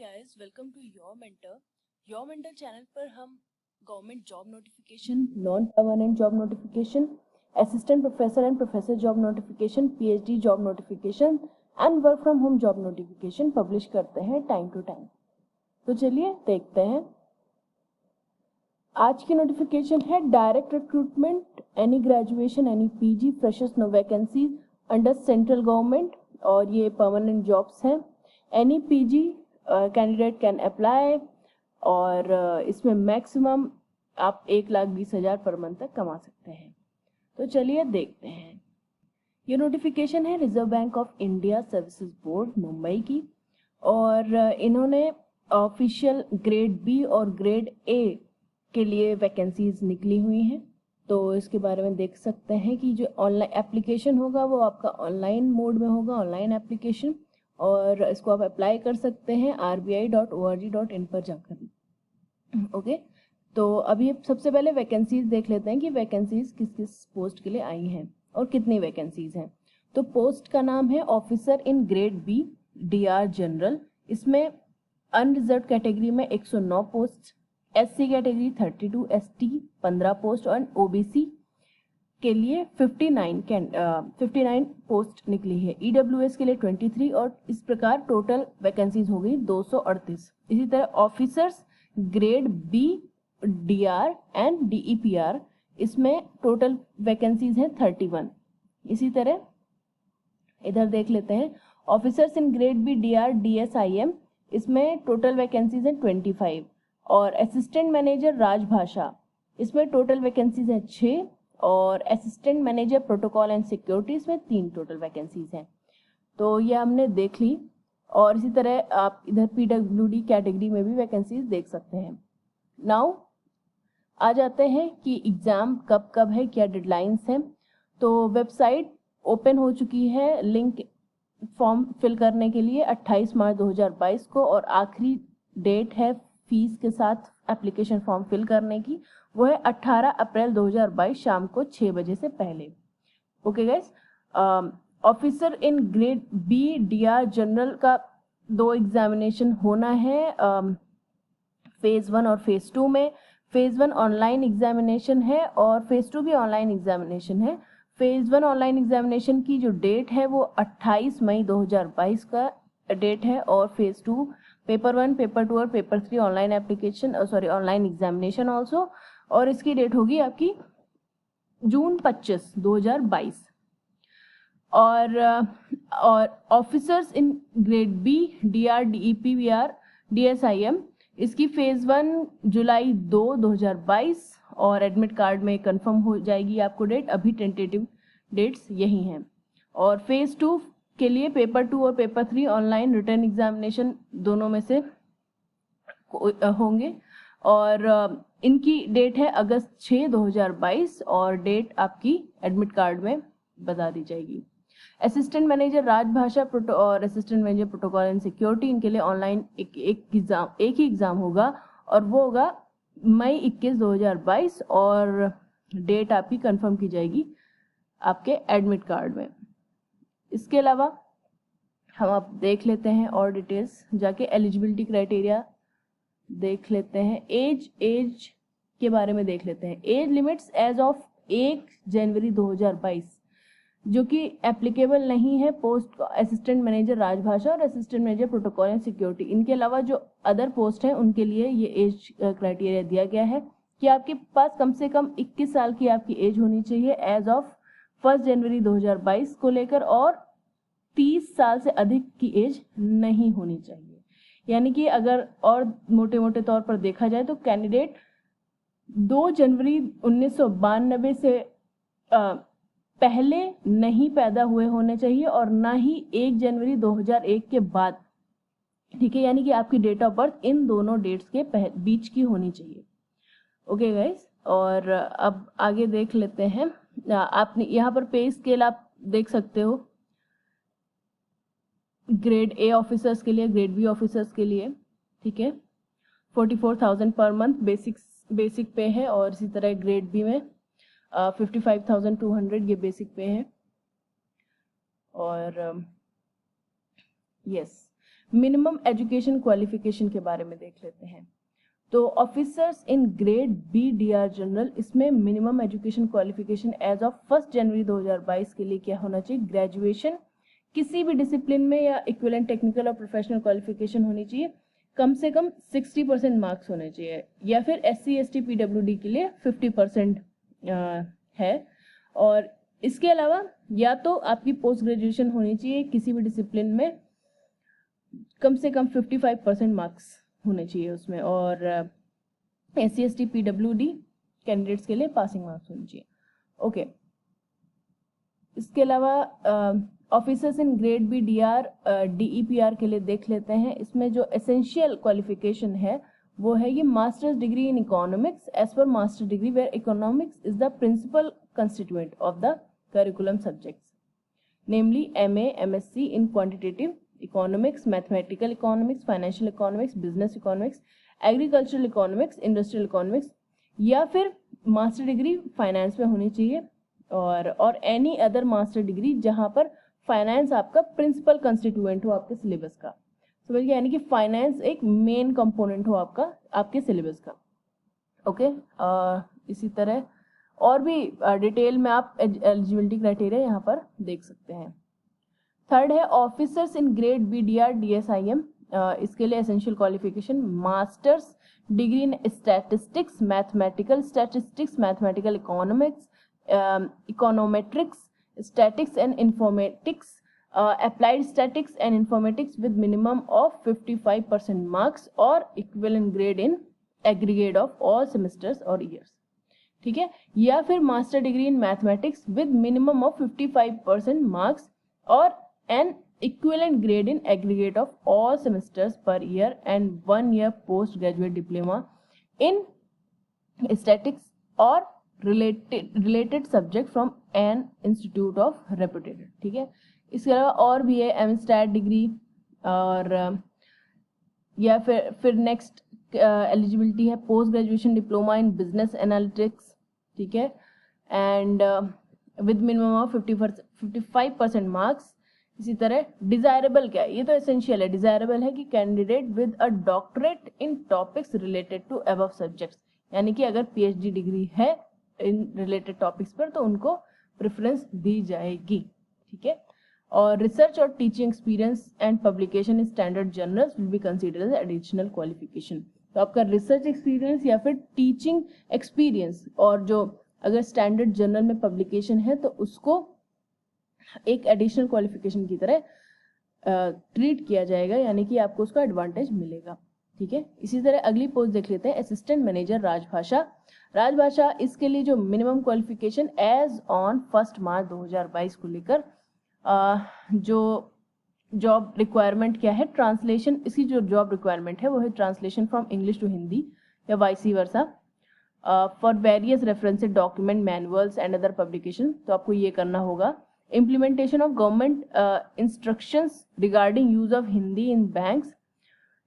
Guys, welcome to your mentor. Your mentor channel पर हम government job notification, non permanent job notification, assistant professor and professor job notification, PhD job notification and work from home job notification publish करते हैं time to time. तो चलिए देखते हैं। आज की नोटिफिकेशन है direct recruitment, any graduation, any PG, freshers, no vacancies under central government, और ये परमानेंट जॉब्स हैं। Any PG candidate can apply, और इसमें मैक्सिमम आप 1,20,000 पर मंथ तक कमा सकते हैं। तो चलिए देखते हैं। ये नोटिफिकेशन है reserve bank of India services board Mumbai की, और इन्होंने ऑफिशियल ग्रेड बी और ग्रेड ए के लिए वैकेंसीज निकली हुई हैं। तो इसके बारे में देख सकते हैं कि जो ऑनलाइन एप्लीकेशन होगा वो आपका ऑनलाइन मोड में होगा, ऑनलाइन एप्लीकेशन, और इसको आप अप्लाई कर सकते हैं rbi.org.in पर जाकर। ओके, तो अभी सबसे पहले वैकेंसीज देख लेते हैं कि वैकेंसीज किस किस पोस्ट के लिए आई हैं और कितनी वैकेंसीज हैं। तो पोस्ट का नाम है officer in grade B DR general. इसमें अनरिजर्व कैटेगरी में 109 post, SC category 32, ST 15 post और OBC के लिए 59 पोस्ट निकली है। EWS के लिए 23, और इस प्रकार टोटल वैकेंसीज हो गई 238। इसी तरह officers grade B DR and DEPR, इसमें टोटल वैकेंसीज हैं 31। इसी तरह इधर देख लेते हैं officers in grade B DR DSIM, इसमें टोटल वैकेंसीज हैं 25। और असिस्टेंट मैनेजर राजभाषा, इसमें टोटल वैकेंसीज हैं 6, और assistant manager protocol and security, इसमें 3 टोटल वैकेंसीज हैं। तो ये हमने देख ली। और इसी तरह आप इधर PWD कैटेगरी में भी वैकेंसीज देख सकते हैं। नाउ आ जाते हैं कि एग्ज़ाम कब कब है, क्या डेडलाइंस हैं। तो वेबसाइट ओपन हो चुकी है लिंक फॉर्म फिल करने के लिए 28 मार्च 2022 को, और आखिरी डेट है फीस के साथ एप्लीकेशन फॉर्म फिल करने की, वो है 18 अप्रैल 2022 शाम को 6 बजे से पहले। Okay guys, officer in grade B DR general का 2 एग्जामिनेशन होना है, फेज 1 और फेज 2 में। फेज 1 ऑनलाइन एग्जामिनेशन है और फेज 2 भी ऑनलाइन एग्जामिनेशन है। फेज 1 ऑनलाइन एग्जामिनेशन की जो डेट है वो 28 मई 2022 का डेट है, और फेज 2 पेपर 1, पेपर 2 और paper 3 online application online examination also, और इसकी डेट होगी आपकी जून 25, 2022। और officers in grade B DR DEPR DSIM, इसकी फेज 1 जुलाई 2, 2022, और एडमिट कार्ड में कंफर्म हो जाएगी आपको डेट। अभी टेंटेटिव डेट्स यही हैं। और फेज 2 के लिए पेपर 2 और पेपर 3 ऑनलाइन रिटर्न एग्जामिनेशन दोनों में से होंगे, और इनकी डेट है अगस्त 6, 2022, और डेट आपकी एडमिट कार्ड में बता दी जाएगी। असिस्टेंट मैनेजर राजभाषा और assistant manager protocol and security, इनके लिए ऑनलाइन एक ही एग्जाम होगा, और वो होगा मई 21, 2022, और डेट आपकी कंफर्म की जाएगी आपके एडमिट कार्ड में। इसके अलावा हम अब देख लेते हैं और डिटेल्स जाके, एलिजिबिलिटी क्राइटेरिया देख लेते हैं। एज के बारे में देख लेते हैं। As limits as of 1 January 2022 जो कि एप्लीकेबल नहीं है पोस्ट असिस्टेंट मैनेजर राजभाषा और assistant manager protocol and security. इनके अलावा जो अदर पोस्ट हैं उनके लिए ये एज क्राइटेरिया दिया गया है कि आपके पास कम से कम 21 साल की आपकी एज होनी चाहिए एज ऑफ 1 जनवरी 2022 को लेकर, और 30 साल से अधिक की एज नहीं होनी चाहिए। यानी कि अगर और मोटे मोटे तौर पर देखा जाए तो कैंडिडेट 2 जनवरी 1992 से पहले नहीं पैदा हुए होने चाहिए, और ना ही 1 जनवरी 2001 के बाद। ठीक है, यानी कि आपकी डेट ऑफ बर्थ इन दोनों डेट्स के बीच की होनी चाहिए। ओके गाइस, और अब आगे देख लेते हैं। आपने यहाँ पर पे स्केल आप देख सकते हो, ग्रेड A ऑफिसर्स के लिए, ग्रेड B ऑफिसर्स के लिए। ठीक है, 44,000 पर मंथ बेसिक पे है, और इसी तरह ग्रेड B में 55,200 ये बेसिक पे है। और यस, मिनिमम एजुकेशन क्वालिफिकेशन के बारे में देख लेते हैं। तो officers in grade B DR general, इसमें minimum education qualification age of 1 January 2022 के लिए क्या होना चाहिए, ग्रेजुएशन किसी भी डिसिप्लिन में या इक्विवेलेंट टेक्निकल और प्रोफेशनल क्वालिफिकेशन होनी चाहिए, कम से कम 60% मार्क्स होने चाहिए, या फिर SC ST PWD के लिए 50% है। और इसके अलावा या तो आपकी पोस्ट ग्रेजुएशन होनी चाहिए किसी भी डिसिप्लिन में, कम से कम 55% मार्क्स होने चाहिए उसमें, और SC ST PWD कैंडिडेट्स के लिए पासिंग मार्क्स होनी चाहिए। ओके, इसके अलावा officers in grade B DR DEPR के लिए देख लेते हैं। इसमें जो एसेंशियल क्वालिफिकेशन है वो है ये masters degree in economics as per master degree where economics is the principal constituent of the curriculum subjects, namely MA MSc in quantitative economics, mathematical economics, financial economics, business economics, agricultural economics, industrial economics, या फिर master degree finance में होनी चाहिए, और any other master degree जहां पर finance आपका principal constituent हो आपके सिलेबस का। समझ गए, यानी कि फाइनेंस एक मेन कंपोनेंट हो आपके सिलेबस का। ओके, इसी तरह और भी डिटेल में आप एलिजिबिलिटी क्राइटेरिया यहाँ पर देख सकते हैं। थर्ड है officers in grade B DR DSIM, इसके लिए essential qualification masters degree in statistics, mathematical statistics, mathematical economics, econometrics, statics and informatics, applied statics and informatics with minimum of 55% marks or equivalent grade in aggregate of all semesters or years, ठीक है, या फिर master degree in mathematics with minimum of 55% marks और N equivalent grade in aggregate of all semesters per year and 1 year post graduate diploma in statistics or related subject from an institute of reputation, ठीक है। इसके अलावा और भी है MStat degree, और या फिर नेक्स्ट एलिजिबिलिटी है post graduation diploma in business analytics, ठीक है, and with minimum of 55% marks. इसी तरह डिजायरेबल क्या है, ये तो एसेंशियल है, डिजायरेबल है कि candidate with a doctorate in topics related to above subjects, यानी कि अगर PhD डिग्री है इन रिलेटेड टॉपिक्स पर तो उनको प्रेफरेंस दी जाएगी, ठीक है। और रिसर्च और teaching experience and publication in standard journals will be considered as additional qualification. तो आपका रिसर्च एक्सपीरियंस या फिर टीचिंग एक्सपीरियंस और जो अगर स्टैंडर्ड जर्नल में पब्लिकेशन है तो उसको एक एडिशनल क्वालिफिकेशन की तरह ट्रीट किया जाएगा, यानी कि आपको उसका एडवांटेज मिलेगा, ठीक है। इसी तरह अगली पोस्ट देख लेते हैं असिस्टेंट मैनेजर राजभाषा। राजभाषा इसके लिए जो मिनिमम क्वालिफिकेशन एज ऑन 1 मार्च 2022 को लेकर जो जॉब रिक्वायरमेंट क्या है, ट्रांसलेशन, इसकी जो जॉब रिक्वायरमेंट है वो है translation from English to Hindi या vice versa for various referenced document manuals and other publication. तो आपको ये करना होगा। Implementation of government instructions regarding use of Hindi in banks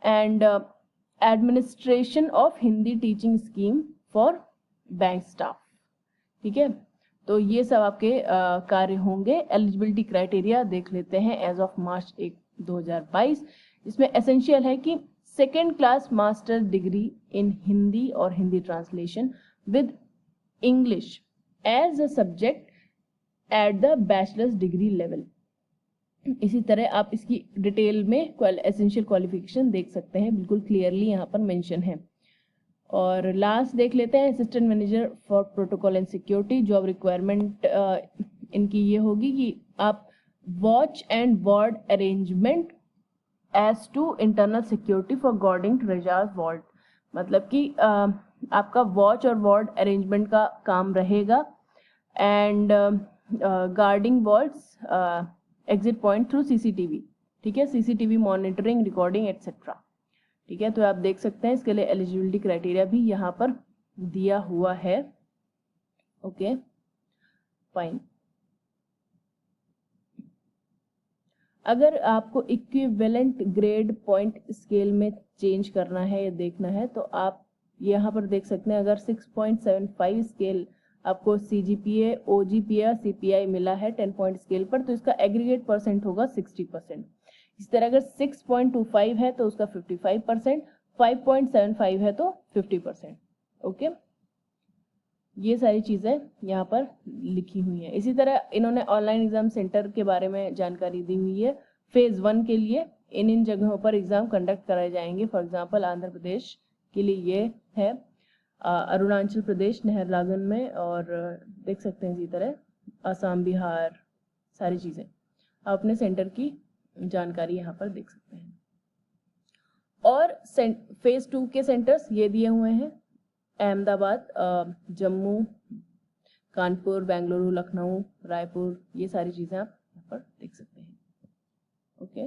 and administration of Hindi teaching scheme for bank staff, ठीक है। तो ये सब आपके कार्य होंगे। एलिजिबिलिटी क्राइटेरिया देख लेते हैं एज ऑफ मार्च 1, 2022। इसमें एसेंशियल है कि 2nd class master degree in Hindi और Hindi translation with English as a subject at the bachelors degree level. इसी तरह आप इसकी डिटेल में एसेंशियल क्वालिफिकेशन देख सकते हैं, बिल्कुल क्लियरली यहाँ पर मेंशन है। और लास्ट देख लेते हैं assistant manager for protocol and security. Job requirement इनकी ये होगी कि आप watch and ward arrangement as to internal security for guarding treasures vault, मतलब कि आपका वॉच और वार्ड अरेंजमेंट का काम रहेगा and guarding vaults exit point through CCTV, ठीक है, CCTV मॉनिटरिंग, रिकॉर्डिंग एटसेट्रा, ठीक है। तो आप देख सकते हैं इसके लिए एलिजिबिलिटी क्राइटेरिया भी यहाँ पर दिया हुआ है। Okay fine. अगर आपको इक्विवेलेंट ग्रेड पॉइंट स्केल में चेंज करना है या देखना है तो आप यहाँ पर देख सकते हैं। अगर 6.75 स्केल आपको CGPA, OGPA, CPI मिला है 10 पॉइंट स्केल पर, तो इसका एग्रीगेट परसेंट होगा 60%। इसी तरह अगर 6.25 है तो उसका 55%, 5.75 है तो 50%। ओके, ये सारी चीज़ें यहाँ पर लिखी हुई हैं। इसी तरह इन्होंने ऑनलाइन एग्जाम सेंटर के बारे में जानकारी दी हुई है। फेज़ 1 के लिए इन जगहों पर एग्ज़ाम कंडक्ट कराए जाएंगे। फॉर एग्जांपल आंध्र प्रदेश के लिए ये है, अरुणाचल प्रदेश नहरलागन में, और देख सकते हैं इसी तरह असम, बिहार, सारी चीज़ें आप अपने सेंटर की जानकारी यहाँ पर देख सकते हैं। और फेज़ 2 के सेंटर्स ये दिए हुए हैं, अहमदाबाद, जम्मू, कानपुर, बेंगलुरु, लखनऊ, रायपुर, ये सारी चीज़ें आप यहाँ पर देख सकते हैं। ओके,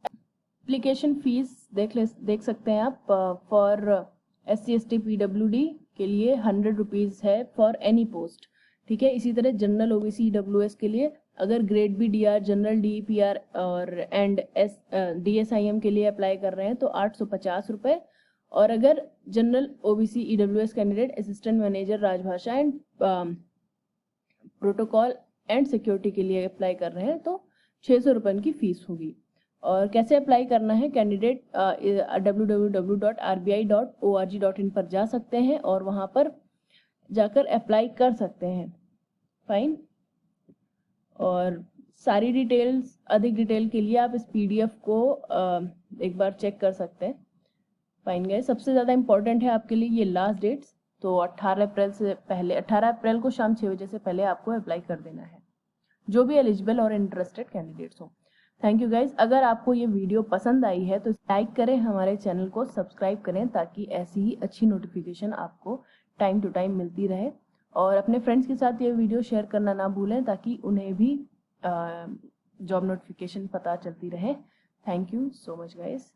एप्लीकेशन फीस देख सकते हैं आप। फॉर SC ST PWD के लिए 100 रुपीज़ है फॉर एनी पोस्ट, ठीक है। इसी तरह जनरल OBC EWS के लिए अगर grade B DR, general DPR और DSIM के लिए अप्लाई कर रहे हैं तो 850 रुपये। और अगर general OBC EWS candidate assistant manager राजभाषा एंड प्रोटोकॉल एंड सिक्योरिटी के लिए अप्लाई कर रहे हैं तो 600 रुपये की फ़ीस होगी। और कैसे अप्लाई करना है, कैंडिडेट www.rbi.org.in पर जा सकते हैं और वहाँ पर जाकर अप्लाई कर सकते हैं। फाइन, और सारी डिटेल्स, अधिक डिटेल के लिए आप इस PDF को एक बार चेक कर सकते हैं। फाइन गए, सबसे ज़्यादा इम्पॉर्टेंट है आपके लिए ये लास्ट डेट्स, तो 18 अप्रैल से पहले, 18 अप्रैल को शाम 6 बजे से पहले आपको अप्लाई कर देना है, जो भी एलिजिबल और इंटरेस्टेड कैंडिडेट्स हो। Thank you guys. अगर आपको ये वीडियो पसंद आई है तो लाइक करें, हमारे चैनल को सब्सक्राइब करें ताकि ऐसी ही अच्छी नोटिफिकेशन आपको टाइम टू टाइम मिलती रहे। और अपने फ्रेंड्स के साथ ये वीडियो शेयर करना ना भूलें ताकि उन्हें भी जॉब नोटिफिकेशन पता चलती रहे। Thank you so much guys.